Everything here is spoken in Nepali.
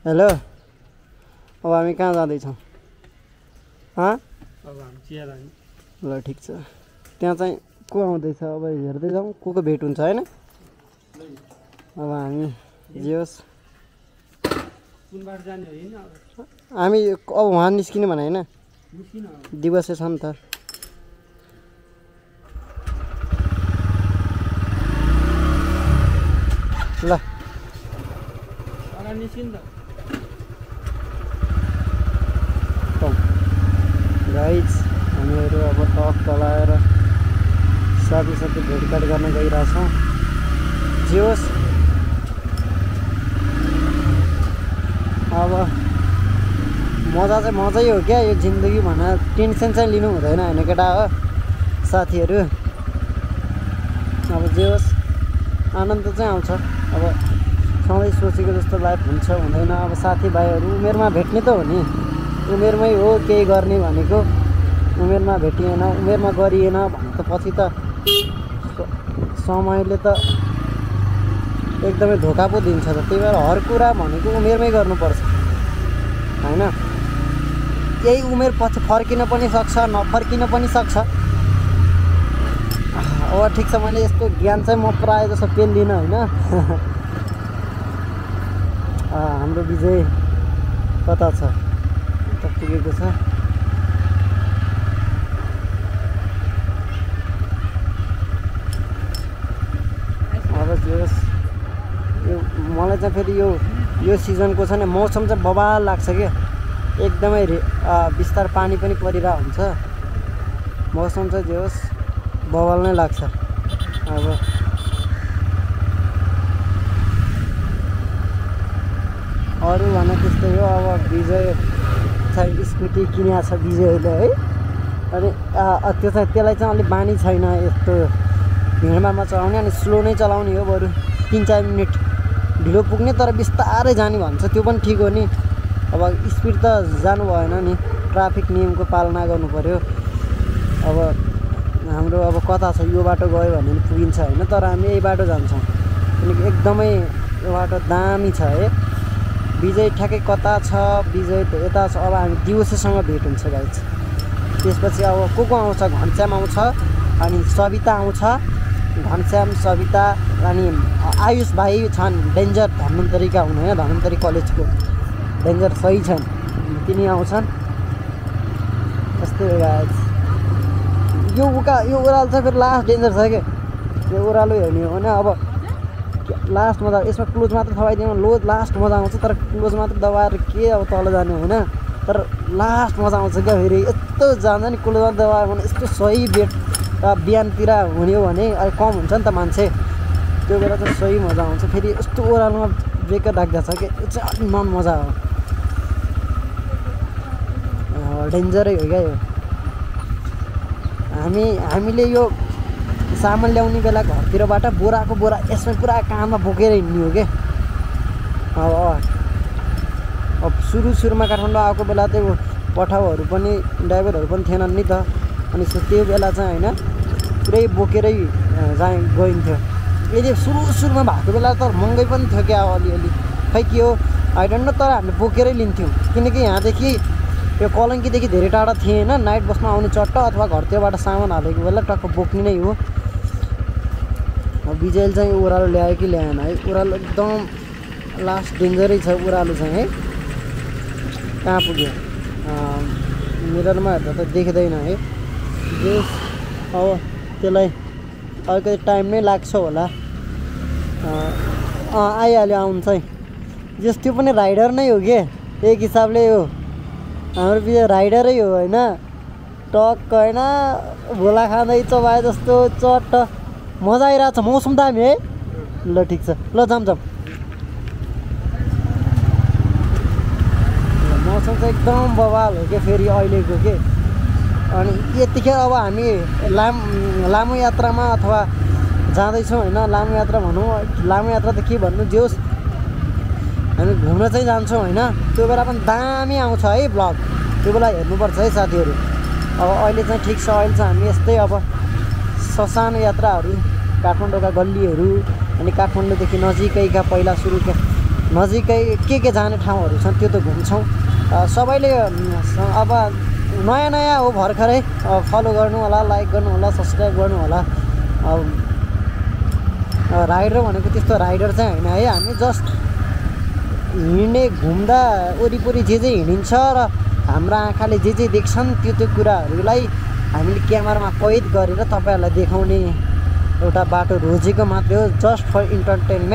हेलो अब हामी कहाँ जाँदैछौँ हाँ अब हामी चिया लाने ल ठिक छ त्यहाँ चाहिँ को आउँदैछ अब हेर्दै जाउँ को भेट हुन्छ हैन अब हामी जे होस् कुन बाटो जाने हो हैन हामी अब वहाँ निस्किने भने हैन निस्किन दिवसै छ नि त ल अगाडि निस्किन त गाइज हामीहरू अब टक चलाएर साथी भेटघाट गर्न गइरहेछौँ जे होस् अब मजा चाहिँ मजै हो क्या यो जिन्दगी भनेर टेन्सन चाहिँ लिनु हुँदैन हैन केटा हो साथीहरू अब जे होस् आनन्द चाहिँ आउँछ अब सधैँ सोचेको जस्तो लाइफ हुन्छ हुँदैन अब साथीभाइहरू उमेरमा भेट्ने त हो नि उमेरमै हो केही गर्ने भनेको उमेरमा भेटिएन उमेरमा गरिएन भने त पछि त समयले त एकदमै धोका पो दिन्छ त त्यही भएर हर कुरा भनेको उमेरमै गर्नुपर्छ हैन यही उमेर पछि फर्किन पनि सक्छ नफर्किन पनि सक्छ अब ठिक छ मैले यस्तो ज्ञान चाहिँ म प्रायः जसो पेल्दिनँ हैन हाम्रो विजय कता छ पुगेको छ अब जे होस् यो मलाई चाहिँ फेरि यो सिजनको छ नि मौसम चाहिँ बवाल लाग्छ क्या एकदमै बिस्तार पानी पनि परिरहेको हुन्छ मौसम चाहिँ जे होस् बवाल नै लाग्छ अब अरू भने त्यस्तै हो अब विजय चाहिँ स्कुटी किनेको छ विजयले है अनि त्यो चाहिँ त्यसलाई चाहिँ अलिक बानी छैन यस्तो भिडमा चलाउने अनि स्लो नै चलाउने हो बरु 3-4 मिनट ढिलो पुग्ने तर बिस्तारै जाने भन्छ त्यो पनि ठिक हो नि अब स्पिड त जानु भएन नि ट्राफिक नियमको पालना गर्नु पर्यो अब हाम्रो अब कता छ यो बाटो गयो भने पनि पुगिन्छ हैन तर हामी यही बाटो जान्छौँ किनकि एकदमै यो बाटो दामी छ है विजय ठ्याक्कै कता छ विजय यता छ अब हामी दिवसैसँग भेट हुन्छ गाइज त्यसपछि अब को आउँछ घनश्याम आउँछ अनि सविता आउँछ घनश्याम सविता अनि आयुष भाइ छन् डेन्जर धन्वन्तरीका हुन् होइन धन्वन्तरी कलेजको डेन्जर सही छन् तिनी आउँछन् यस्तै हो गाइज यो ओह्रालो चाहिँ फेरि लास्ट डेन्जर छ क्या यो ओह्रालो हेर्ने हो भने अब लास्ट मजा यसमा क्लोज मात्र दबाइदिउँ लास्ट मजा आउँछ तर क्लोज मात्र दबाएर के अब तल जाने होइन तर लास्ट मजा आउँछ क्या फेरि यस्तो जान्छ नि क्लोज मात्र दबायो भने यस्तो सही बेट बिहानतिर हुने हो भने अलिक कम हुन्छ नि त मान्छे त्यो बेला चाहिँ सही मजा आउँछ फेरि यस्तो ओह्रालोमा ब्रेकर राख्दा छ कि यो चाहिँ अलिक मन मजा हो डेन्जरै हो क्या यो हामीले यो सामान ल्याउने बेला घरतिरबाट बोराको बोरा यसमा पुरा काममा बोकेर हिँड्ने हो क्या अब सुरुमा काठमाडौँ आएको बेला चाहिँ पठाउहरू पनि ड्राइभरहरू पनि थिएनन् नि त अनि त्यो बेला चाहिँ होइन पुरै बोकेरै गइन्थ्यो यदि सुरुमा भएको बेला त महँगै पनि थियो क्या अलिअलि खै के हो आई डोन्ट नो तर हामीले बोकेरै लिन्थ्यौँ किनकि यहाँदेखि यो कलङ्कीदेखि धेरै टाढा थिएन नाइट बसमा आउने चट्ट अथवा घरतिरबाट सामान हालेको बेला टक्क बोक्ने नै हो विजयले चाहिँ ओह्रालो ल्यायो कि ल्याएन है ओह्रालो एकदम लास्ट डेन्जरै छ ओह्रालो चाहिँ है कहाँ पुग्यो मिररमा हेर्दा त देख्दैन है जे अब त्यसलाई अलिकति टाइम नै लाग्छ होला आइहाल्यो आउनु चाहिँ जस त्यो पनि राइडर नै हो के एक हिसाबले हो हाम्रो विजय राइडरै हो होइन टक्क होइन भोला खाँदै चबाए जस्तो चट्ट मजा आइरहेको छ मौसम दामी है ल ठिक छ ल जाम मौसम चाहिँ एकदम बवाल हो क्या फेरि अहिलेको के अनि यतिखेर अब हामी लामो यात्रामा अथवा जाँदैछौँ होइन लामो यात्रा भनौँ लामो यात्रा त के भन्नु जे होस् हामी घुम्न चाहिँ जान्छौँ होइन त्यो बेला पनि दामी आउँछ है ब्लग त्यो बेला हेर्नुपर्छ है साथीहरू अब अहिले चाहिँ ठिक छ अहिले चाहिँ हामी यस्तै अब ससानो यात्राहरू काठमाडौँका गल्लीहरू अनि काठमाडौँदेखि नजिकैका पहिला सुरु नजिकै के जाने ठाउँहरू छन् त्यो त घुम्छौँ। सबैले अब नयाँ नयाँ हो भर्खरै फलो गर्नु होला, लाइक गर्नु होला, सब्सक्राइब गर्नु होला। राइडर भनेको त्यस्तो राइडर चाहिँ होइन है, हामी जस्ट हिँड्ने घुम्दा वरिपरि जे हिँडिन्छ र हाम्रा आँखाले जे देख्छन् त्यो कुराहरूलाई हामीले क्यामेरामा कैद गरेर तपाईँहरूलाई देखाउने एउटा बाटो रोजेको मात्रै हो, जस्ट फर इन्टरटेनमेन्ट।